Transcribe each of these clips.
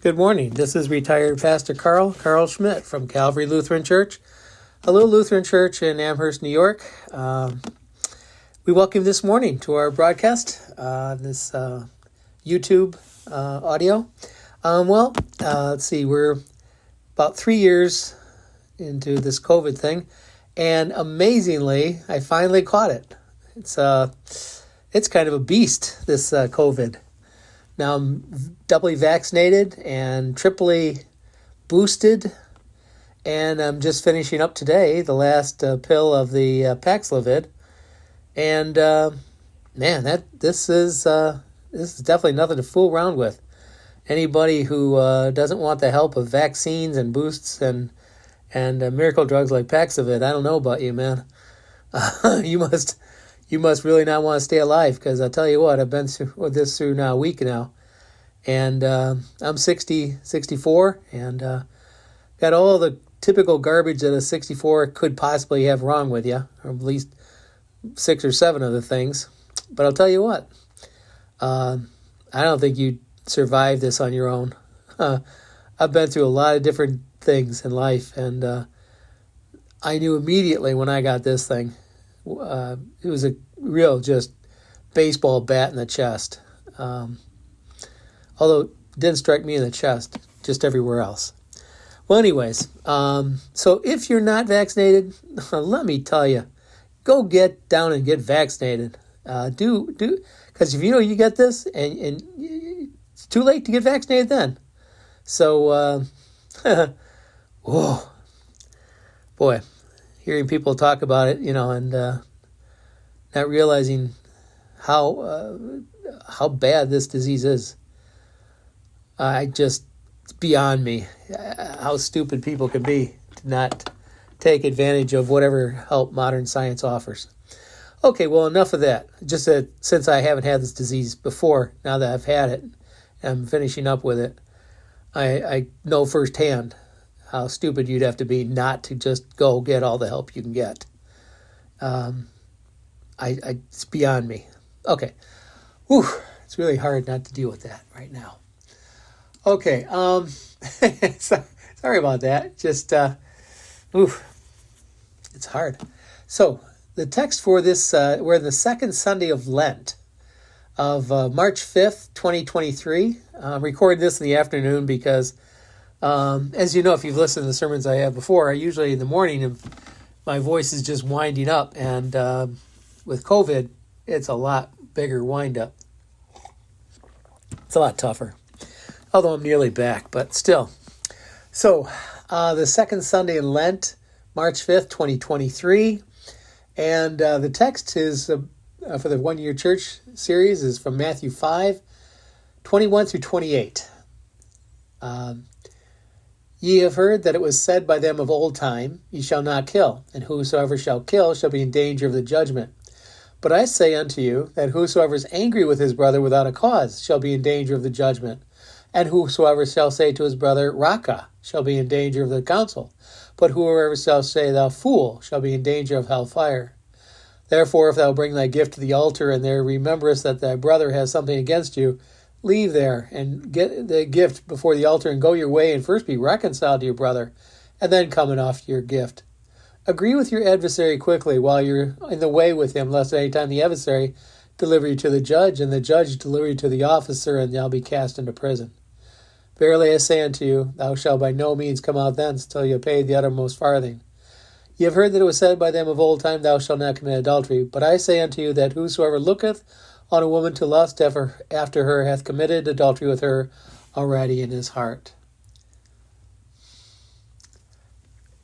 Good morning. This is retired Pastor Karl Schmidt from Calvary Lutheran Church, a little Lutheran church in Amherst, New York. We welcome you this morning to our broadcast, this YouTube audio. Let's see, we're about 3 years into this COVID thing, and amazingly, I finally caught it. It's kind of a beast, this COVID. Now I'm doubly vaccinated and triply boosted, and I'm just finishing up today the last pill of the Paxlovid. And this is definitely nothing to fool around with. Anybody who doesn't want the help of vaccines and boosts and miracle drugs like Paxlovid, I don't know about you, man. You must really not want to stay alive, because I'll tell you what, I've been through now a week now, and I'm 64, and got all the typical garbage that a 64 could possibly have wrong with you, or at least 6 or 7 of the things. But I'll tell you what, I don't think you'd survive this on your own. I've been through a lot of different things in life, and I knew immediately when I got this thing. It was a real just baseball bat in the chest. Although it didn't strike me in the chest, just everywhere else. Well, anyways, so if you're not vaccinated, let me tell you, go get down and get vaccinated. Because if you get this, and it's too late to get vaccinated then. So, whoa, boy. Hearing people talk about it, and not realizing how bad this disease is. It's beyond me how stupid people can be to not take advantage of whatever help modern science offers. Okay, well, enough of that. Just that since I haven't had this disease before, now that I've had it, and I'm finishing up with it, I know firsthand how stupid you'd have to be not to just go get all the help you can get. It's beyond me. Okay. Whew, it's really hard not to deal with that right now. Okay. Sorry about that. Just, it's hard. So the text for this, we're in the second Sunday of Lent of March 5th, 2023. I'm recording this in the afternoon because as you know, if you've listened to the sermons I have before, I usually in the morning, my voice is just winding up. And with COVID, it's a lot bigger wind up. It's a lot tougher. Although I'm nearly back, but still. So the second Sunday in Lent, March 5th, 2023. And the text is for the One Year Church series is from Matthew 5, 21 through 28. Ye have heard that it was said by them of old time, Ye shall not kill, and whosoever shall kill shall be in danger of the judgment. But I say unto you, that whosoever is angry with his brother without a cause shall be in danger of the judgment. And whosoever shall say to his brother, Raca, shall be in danger of the council. But whoever shall say, Thou fool, shall be in danger of hell fire. Therefore, if thou bring thy gift to the altar, and there rememberest that thy brother has something against you, leave there and get the gift before the altar and go your way, and first be reconciled to your brother, and then come and offer your gift. Agree with your adversary quickly while you're in the way with him, lest at any time the adversary deliver you to the judge, and the judge deliver you to the officer, and thou be cast into prison. Verily I say unto you, thou shalt by no means come out thence till you have paid the uttermost farthing. Ye have heard that it was said by them of old time, Thou shalt not commit adultery. But I say unto you that whosoever looketh on a woman to lust after her hath committed adultery with her already in his heart.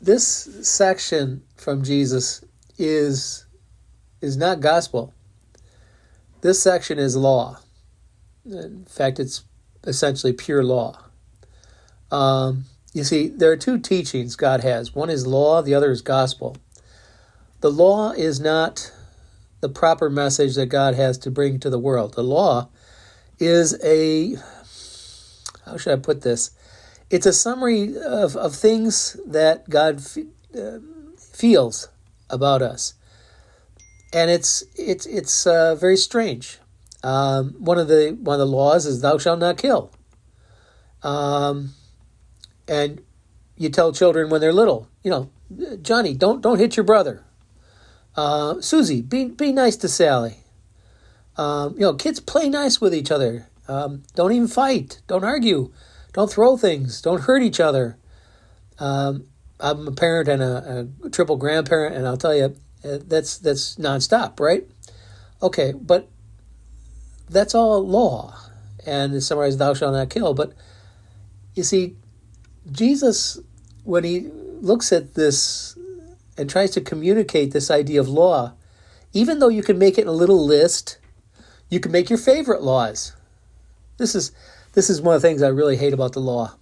This section from Jesus is not gospel. This section is law. In fact, it's essentially pure law. You see, there are two teachings God has. One is law, the other is gospel. The law is not the proper message that God has to bring to the world. The law is how should I put this? It's a summary of things that God feels about us. And it's very strange. One of the laws is thou shalt not kill. And you tell children when they're little, Johnny, don't hit your brother. Susie, be nice to Sally. Kids play nice with each other. Don't even fight. Don't argue. Don't throw things. Don't hurt each other. I'm a parent and a triple grandparent, and I'll tell you, that's nonstop, right? Okay, but that's all law. And it's summarized, thou shalt not kill. But you see, Jesus, when he looks at this and tries to communicate this idea of law, even though you can make it in a little list, you can make your favorite laws. This is one of the things I really hate about the law.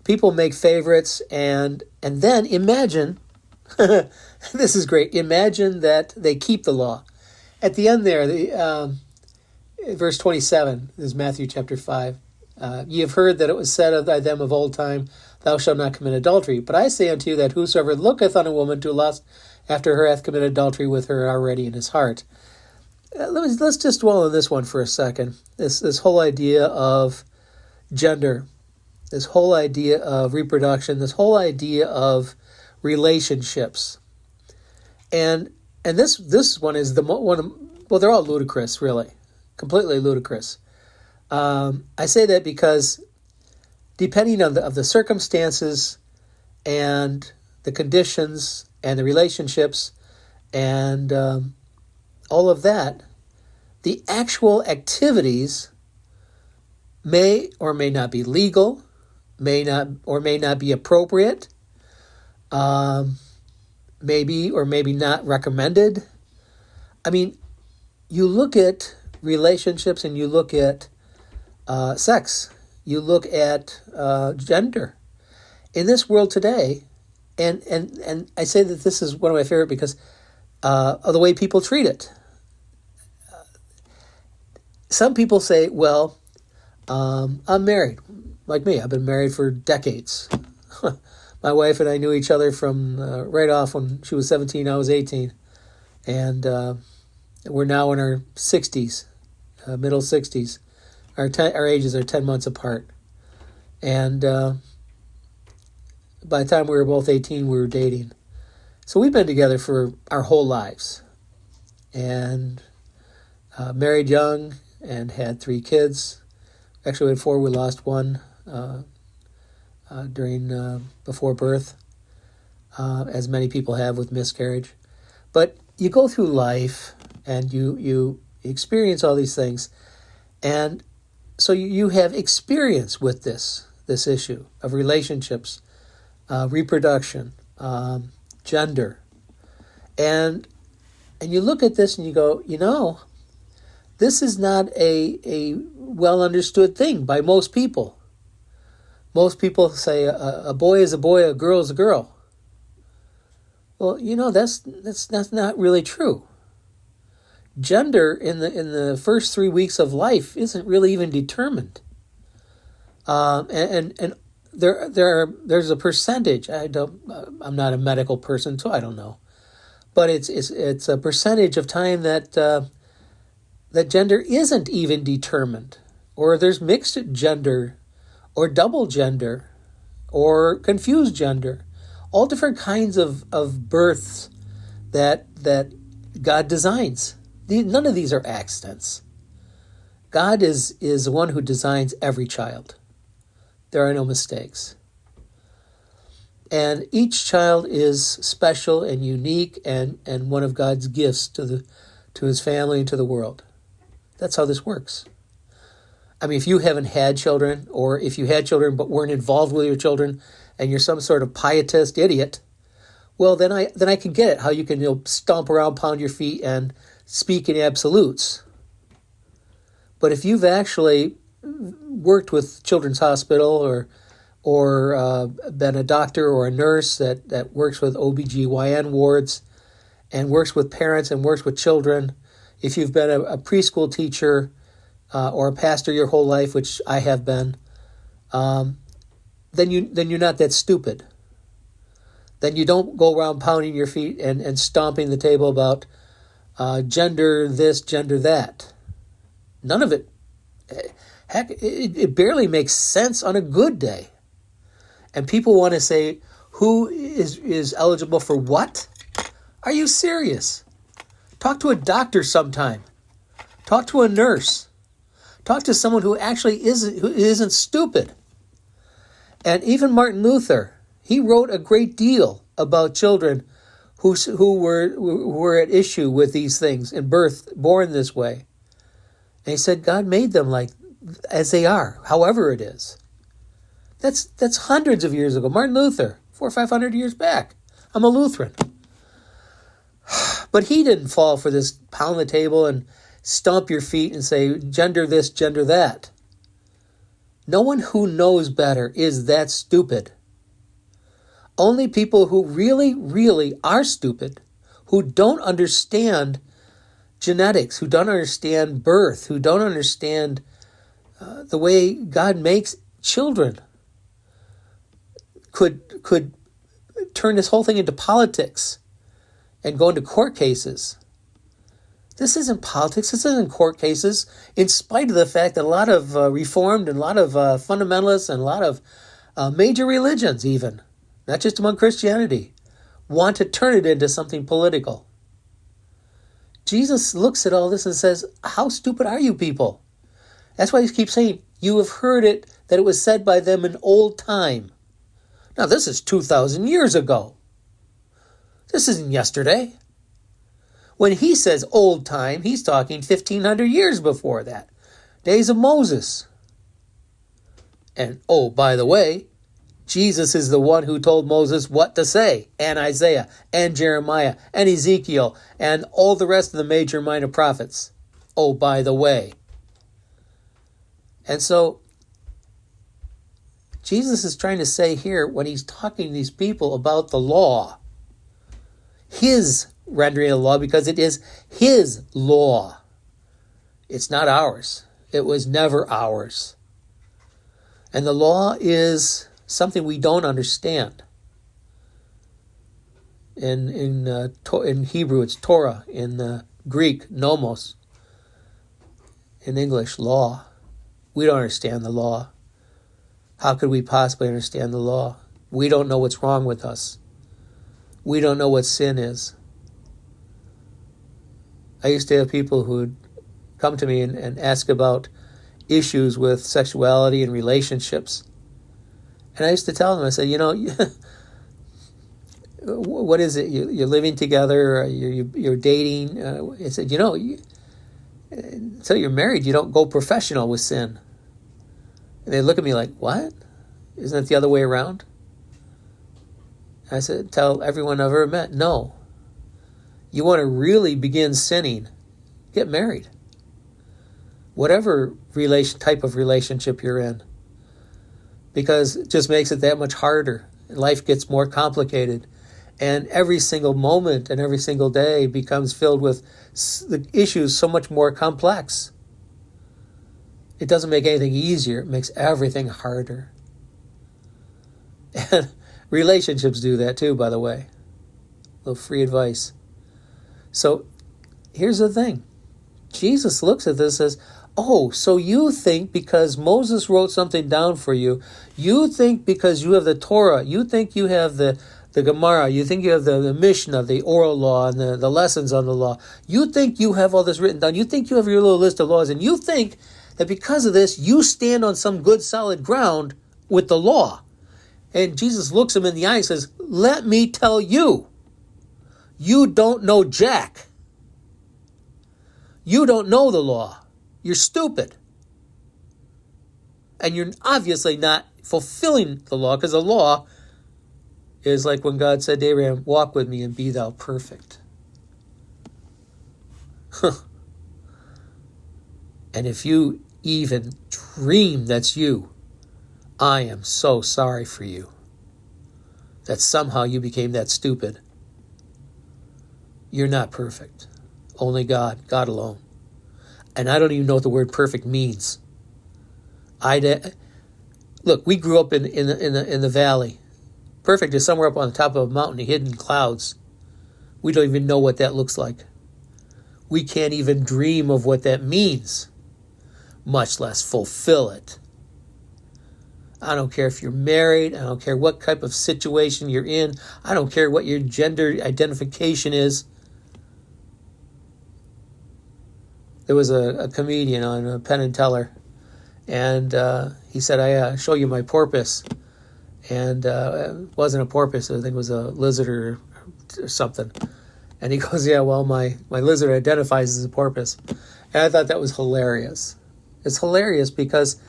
People make favorites and then imagine, this is great, imagine that they keep the law. At the end there, verse 27, this is Matthew chapter 5. Ye have heard that it was said by them of old time, thou shalt not commit adultery. But I say unto you that whosoever looketh on a woman to lust after her hath committed adultery with her already in his heart. Let's just dwell on this one for a second. This whole idea of gender, this whole idea of reproduction, this whole idea of relationships, and this one is well, they're all ludicrous, really, completely ludicrous. I say that because depending on the circumstances and the conditions and the relationships and all of that, the actual activities may or may not be legal, may not be appropriate, maybe or maybe not recommended. I mean, you look at relationships and you look at sex, you look at gender. In this world today, and I say that this is one of my favorite because of the way people treat it. Some people say, well, I'm married. Like me, I've been married for decades. My wife and I knew each other from right off when she was 17, I was 18. And we're now in our 60s, middle 60s. Our ages are 10 months apart. And by the time we were both 18, we were dating. So we've been together for our whole lives. And married young and had 3 kids. Actually, we had 4. We lost one before birth, as many people have with miscarriage. But you go through life and you experience all these things. And so you have experience with this issue of relationships, reproduction, gender. And you look at this and you go, this is not a well understood thing by most people. Most people say a boy is a boy, a girl is a girl. Well, that's not really true. Gender in the first 3 weeks of life isn't really even determined. And there's a percentage. I'm not a medical person, so I don't know. But it's a percentage of time that gender isn't even determined, or there's mixed gender, or double gender, or confused gender, all different kinds of births that God designs. None of these are accidents. God is the one who designs every child. There are no mistakes. And each child is special and unique and one of God's gifts to his family and to the world. That's how this works. I mean, if you haven't had children, or if you had children but weren't involved with your children, and you're some sort of pietist idiot, well, then I can get it, how you can stomp around, pound your feet, and speak in absolutes. But if you've actually worked with Children's Hospital or been a doctor or a nurse that works with OBGYN wards and works with parents and works with children, if you've been a preschool teacher or a pastor your whole life, which I have been, then you're not that stupid. Then you don't go around pounding your feet and stomping the table about gender this, gender that. None of it Heck, it barely makes sense on a good day. And people want to say, who is eligible for what? Are you serious? Talk to a doctor sometime. Talk to a nurse. Talk to someone who actually isn't stupid. And even Martin Luther, he wrote a great deal about children who were at issue with these things and born this way. And he said God made them like as they are, however it is. That's hundreds of years ago. Martin Luther, 400 or 500 years back. I'm a Lutheran. But he didn't fall for this pound the table and stomp your feet and say, gender this, gender that. No one who knows better is that stupid. Only people who really, really are stupid, who don't understand genetics, who don't understand birth, who don't understand the way God makes children, could turn this whole thing into politics and go into court cases. This isn't politics. This isn't court cases, in spite of the fact that a lot of Reformed and a lot of fundamentalists and a lot of major religions even, not just among Christianity, want to turn it into something political. Jesus looks at all this and says, how stupid are you people? That's why he keeps saying, you have heard it, that it was said by them in old time. Now this is 2,000 years ago. This isn't yesterday. When he says old time, he's talking 1,500 years before that. Days of Moses. And, oh, by the way, Jesus is the one who told Moses what to say, and Isaiah, and Jeremiah, and Ezekiel, and all the rest of the major and minor prophets. Oh, by the way. And so, Jesus is trying to say here, when he's talking to these people about the law, his rendering of the law, because it is his law. It's not ours. It was never ours. And the law is something we don't understand. In Hebrew, it's Torah. In Greek, nomos. In English, law. We don't understand the law. How could we possibly understand the law? We don't know what's wrong with us. We don't know what sin is. I used to have people who'd come to me and ask about issues with sexuality and relationships. And I used to tell them, I said, what is it? You're living together, you're dating. I said, until you're married, you don't go professional with sin. And they look at me like, what? Isn't it the other way around? I said, tell everyone I've ever met, no. You want to really begin sinning, get married. Whatever type of relationship you're in. Because it just makes it that much harder. Life gets more complicated. And every single moment and every single day becomes filled with the issues so much more complex. It doesn't make anything easier. It makes everything harder. And relationships do that too, by the way. A little free advice. So here's the thing. Jesus looks at this as, oh, so you think because Moses wrote something down for you, you think because you have the Torah, you think you have the Gemara, you think you have the Mishnah, the oral law, and the lessons on the law, you think you have all this written down, you think you have your little list of laws, and you think that because of this, you stand on some good solid ground with the law. And Jesus looks him in the eye and says, let me tell you, you don't know jack. You don't know the law. You're stupid. And you're obviously not fulfilling the law, because the law is like when God said to Abraham, walk with me and be thou perfect. And if you even dream that's you, I am so sorry for you. That somehow you became that stupid. You're not perfect. Only God alone. And I don't even know what the word perfect means. Look, we grew up in the valley. Perfect is somewhere up on the top of a mountain, hidden in clouds. We don't even know what that looks like. We can't even dream of what that means. much less fulfill it. I don't care if you're married. I don't care what type of situation you're in. I don't care what your gender identification is. There was a comedian on Penn and Teller, and he said, I show you my porpoise. And it wasn't a porpoise. I think it was a lizard or something. And he goes, yeah, well, my lizard identifies as a porpoise. And I thought that was hilarious. It's hilarious because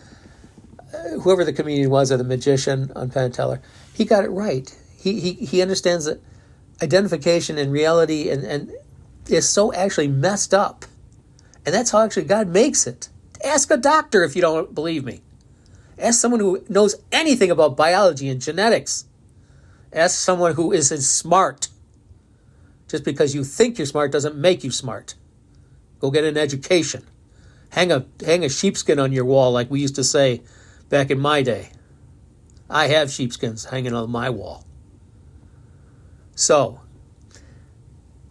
whoever the comedian was, or the magician on Penn and Teller, he got it right. He understands that identification and reality and is so actually messed up. And that's how actually God makes it. Ask a doctor if you don't believe me. Ask someone who knows anything about biology and genetics. Ask someone who is smart. Just because you think you're smart doesn't make you smart. Go get an education. Hang a sheepskin on your wall like we used to say back in my day. I have sheepskins hanging on my wall. So,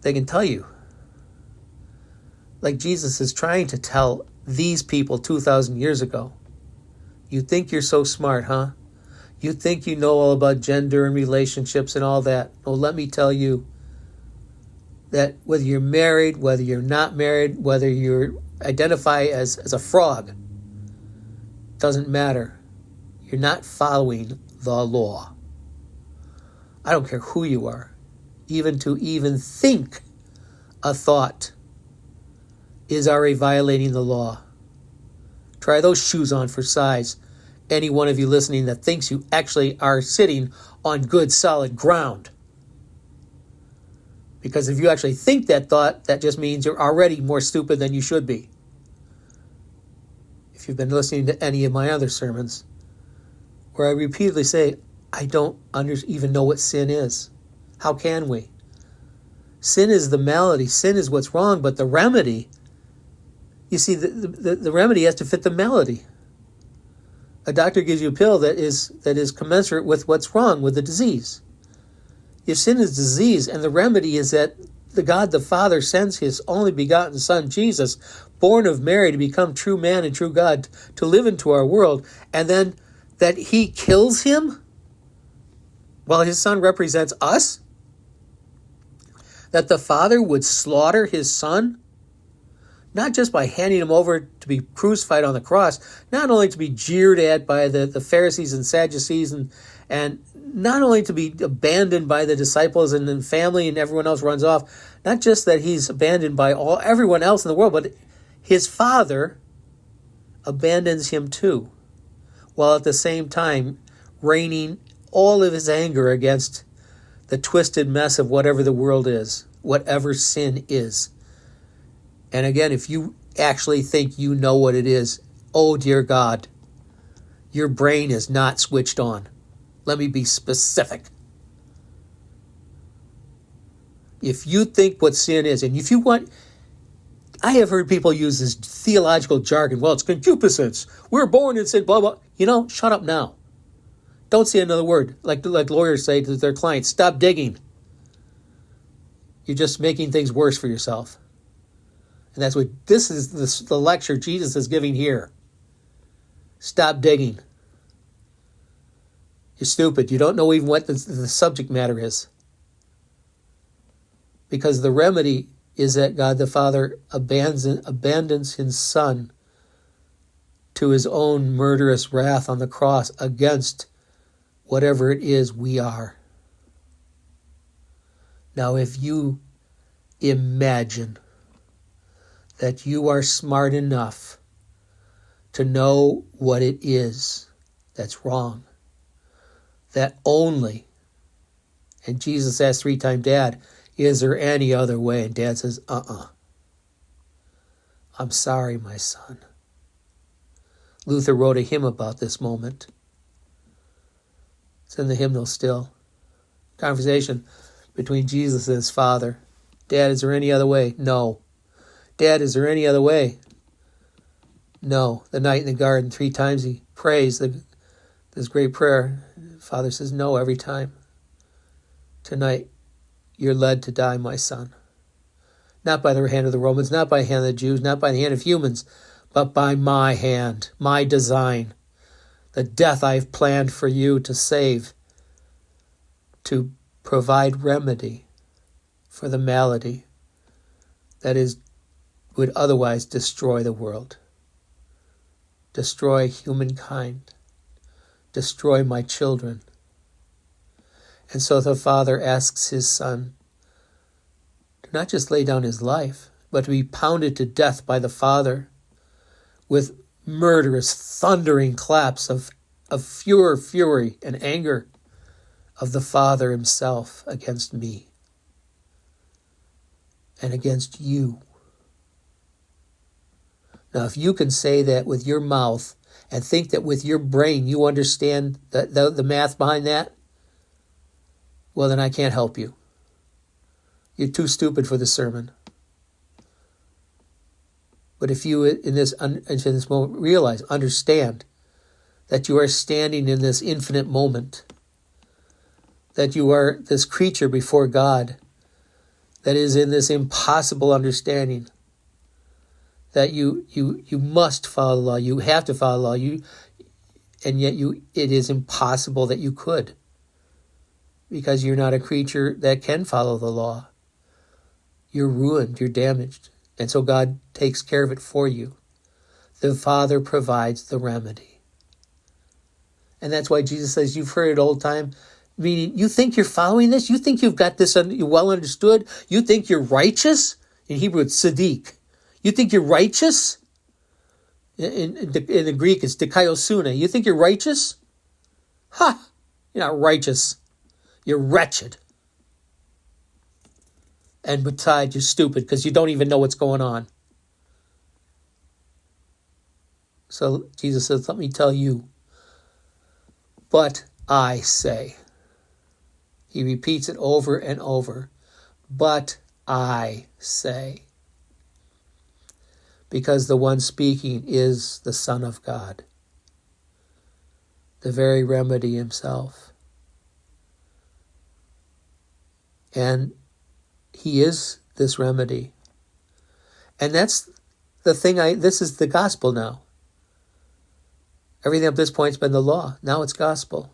they can tell you, like Jesus is trying to tell these people 2,000 years ago, you think you're so smart, huh? You think you know all about gender and relationships and all that. Well, let me tell you that whether you're married, whether you're not married, whether you identify as a frog, doesn't matter. You're not following the law. I don't care who you are. Even to even think a thought is already violating the law. Try those shoes on for size. Any one of you listening that thinks you actually are sitting on good, solid ground. Because if you actually think that thought, that just means you're already more stupid than you should be. If you've been listening to any of my other sermons, where I repeatedly say, I don't even know what sin is. How can we? Sin is the malady. Sin is what's wrong, but the remedy, you see, the remedy has to fit the malady. A doctor gives you a pill that is commensurate with what's wrong with the disease. If sin is disease, and the remedy is that the God the Father sends his only begotten Son, Jesus, born of Mary, to become true man and true God, to live into our world, and then that he kills him while his Son represents us? That the Father would slaughter his Son, not just by handing him over to be crucified on the cross, not only to be jeered at by the Pharisees and Sadducees, and not only to be abandoned by the disciples and then family and everyone else runs off, not just that he's abandoned by everyone else in the world, but his Father abandons him too, while at the same time raining all of his anger against the twisted mess of whatever the world is, whatever sin is. And again, if you actually think you know what it is, oh dear God, your brain is not switched on. Let me be specific. If you think what sin is, and if you want, I have heard people use this theological jargon. Well, it's concupiscence. We're born in sin, blah, blah. Shut up now. Don't say another word. Like lawyers say to their clients, stop digging. You're just making things worse for yourself. And that's what this is the lecture Jesus is giving here. Stop digging. You're stupid. You don't know even what the subject matter is. Because the remedy is that God the Father abandons his Son to his own murderous wrath on the cross against whatever it is we are. Now, if you imagine that you are smart enough to know what it is that's wrong, that only, and Jesus asked 3 times, Dad, is there any other way? And Dad says, I'm sorry, my son. Luther wrote a hymn about this moment. It's in the hymnal still. Conversation between Jesus and his Father. Dad, is there any other way? No. Dad, is there any other way? No. The night in the garden, 3 times he prays this great prayer. Father says no every time. Tonight, you're led to die, my son. Not by the hand of the Romans, not by the hand of the Jews, not by the hand of humans, but by my hand, my design, the death I've planned for you to save, to provide remedy for the malady that would otherwise destroy the world, destroy humankind, destroy my children. And so the Father asks his Son to not just lay down his life, but to be pounded to death by the Father with murderous, thundering claps of pure fury and anger of the Father himself against me and against you. Now, if you can say that with your mouth and think that with your brain you understand the math behind that, well, then I can't help you. You're too stupid for the sermon. But if you, in this moment, realize, understand that you are standing in this infinite moment, that you are this creature before God that is in this impossible understanding, that you must follow the law, you have to follow the law, and yet it is impossible that you could, because you're not a creature that can follow the law. You're ruined, you're damaged. And so God takes care of it for you. The Father provides the remedy. And that's why Jesus says, you've heard it old time, meaning you think you're following this? You think you've got this well understood? You think you're righteous? In Hebrew, it's Sadiq. You think you're righteous? In the Greek, it's dikaiosune. You think you're righteous? Ha! You're not righteous. You're wretched. And besides, you're stupid because you don't even know what's going on. So Jesus says, let me tell you, but I say. He repeats it over and over. But I say. Because the one speaking is the Son of God, the very remedy himself. And he is this remedy. And that's the thing, this is the gospel now. Everything up to this point has been the law. Now it's gospel.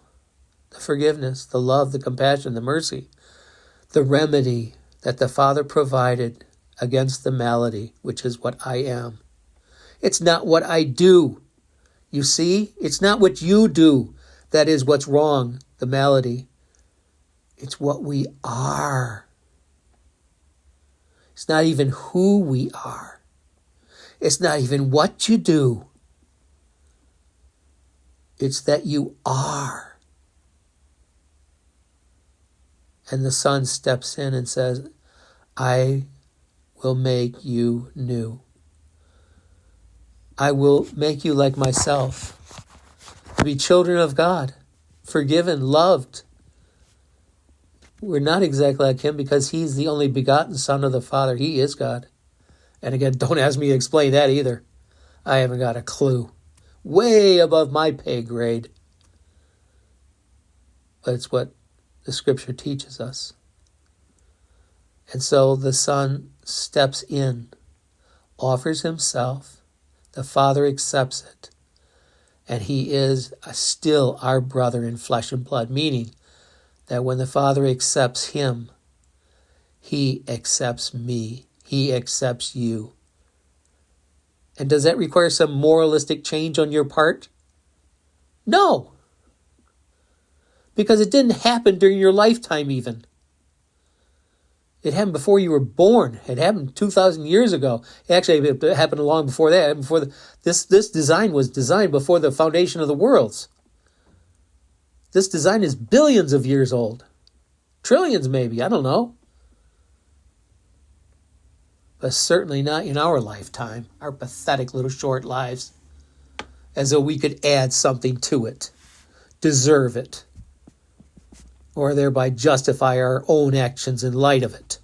The forgiveness, the love, the compassion, the mercy, the remedy that the Father provided against the malady, which is what I am. It's not what I do. You see, it's not what you do that is what's wrong, the malady. It's what we are. It's not even who we are. It's not even what you do. It's that you are. And the Son steps in and says, I will make you new. I will make you like myself, to be children of God, forgiven, loved. We're not exactly like him because he's the only begotten Son of the Father. He is God. And again, don't ask me to explain that either. I haven't got a clue. Way above my pay grade. But it's what the Scripture teaches us. And so the Son steps in, offers himself, the Father accepts it, and he is still our brother in flesh and blood, meaning that when the Father accepts him, he accepts me, he accepts you. And does that require some moralistic change on your part? No, because it didn't happen during your lifetime even. It happened before you were born. It happened 2,000 years ago. Actually, it happened long before that. This design was designed before the foundation of the worlds. This design is billions of years old. Trillions maybe, I don't know. But certainly not in our lifetime, our pathetic little short lives, as though we could add something to it, deserve it, or thereby justify our own actions in light of it.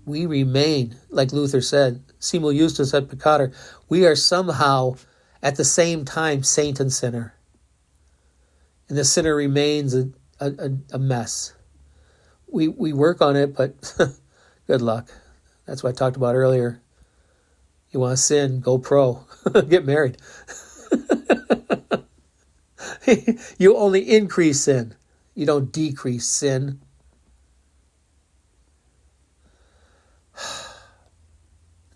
We remain, like Luther said, simul justus et peccator, we are somehow at the same time saint and sinner. And the sinner remains a mess. We work on it, but good luck. That's what I talked about earlier. You want to sin, go pro. Get married. You only increase sin. You don't decrease sin.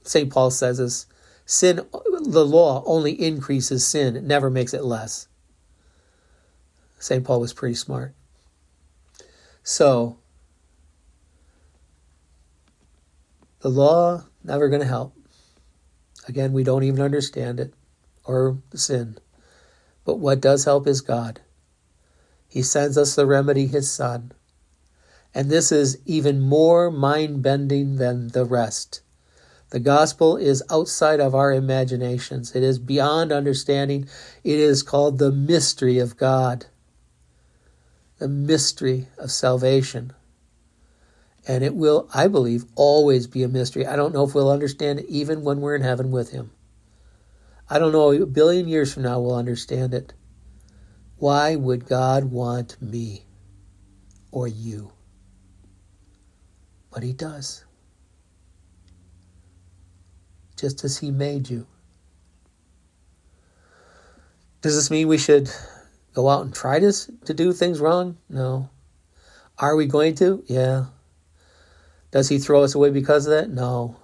St. Paul says this. Sin, the law only increases sin. It never makes it less. St. Paul was pretty smart. So, the law, never going to help. Again, we don't even understand it or sin. But what does help is God. He sends us the remedy, his Son. And this is even more mind-bending than the rest. The gospel is outside of our imaginations. It is beyond understanding. It is called the mystery of God. The mystery of salvation. And it will, I believe, always be a mystery. I don't know if we'll understand it even when we're in heaven with him. I don't know, a billion years from now we'll understand it. Why would God want me or you? But he does. Just as he made you. Does this mean we should go out and try to do things wrong? No. Are we going to? Yeah. Does he throw us away because of that? No.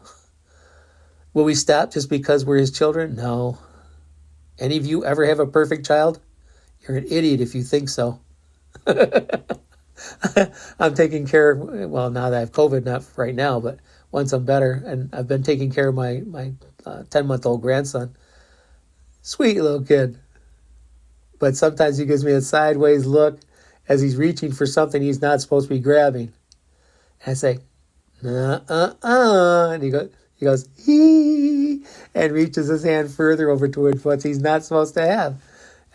Will we stop just because we're his children? No. Any of you ever have a perfect child? You're an idiot if you think so. I'm taking care of, well, now that I have COVID, not right now, but once I'm better, and I've been taking care of my 10-month-old grandson. Sweet little kid. But sometimes he gives me a sideways look as he's reaching for something he's not supposed to be grabbing. And I say, and he goes, hee, and reaches his hand further over towards what he's not supposed to have.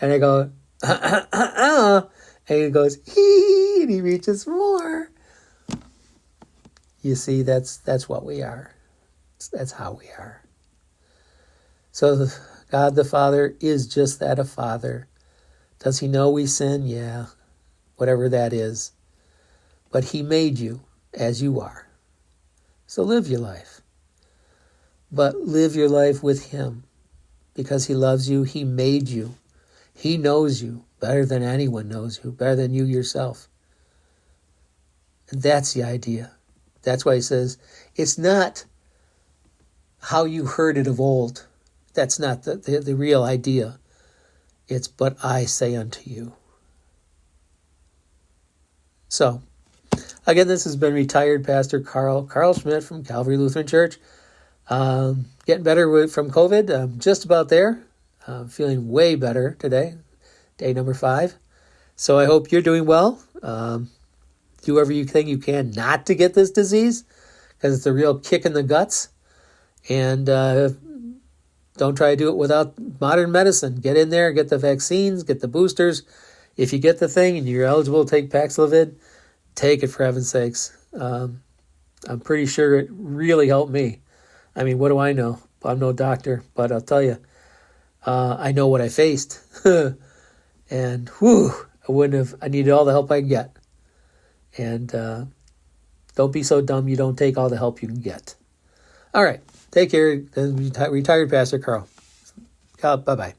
And I go, and he goes, hee, and he reaches for more. You see, that's what we are. That's how we are. So God the Father is just that, a father. Does he know we sin? Yeah, whatever that is. But he made you as you are. So live your life. But live your life with him. Because he loves you, he made you. He knows you better than anyone knows you, better than you yourself. And that's the idea. That's why he says, it's not how you heard it of old. That's not the real idea. It's, but I say unto you. So, again, this has been retired Pastor Karl Schmidt from Calvary Lutheran Church. Getting better from COVID. I'm just about there. Feeling way better today. Day number 5. So I hope you're doing well. Do whatever you think you can not to get this disease, because it's a real kick in the guts. And don't try to do it without modern medicine. Get in there, get the vaccines, get the boosters. If you get the thing and you're eligible to take Paxlovid, take it for heaven's sakes. I'm pretty sure it really helped me. I mean, what do I know? I'm no doctor, but I'll tell you, I know what I faced. And I needed all the help I could get. And don't be so dumb you don't take all the help you can get. All right. Take care. Retired Pastor Karl. Bye-bye.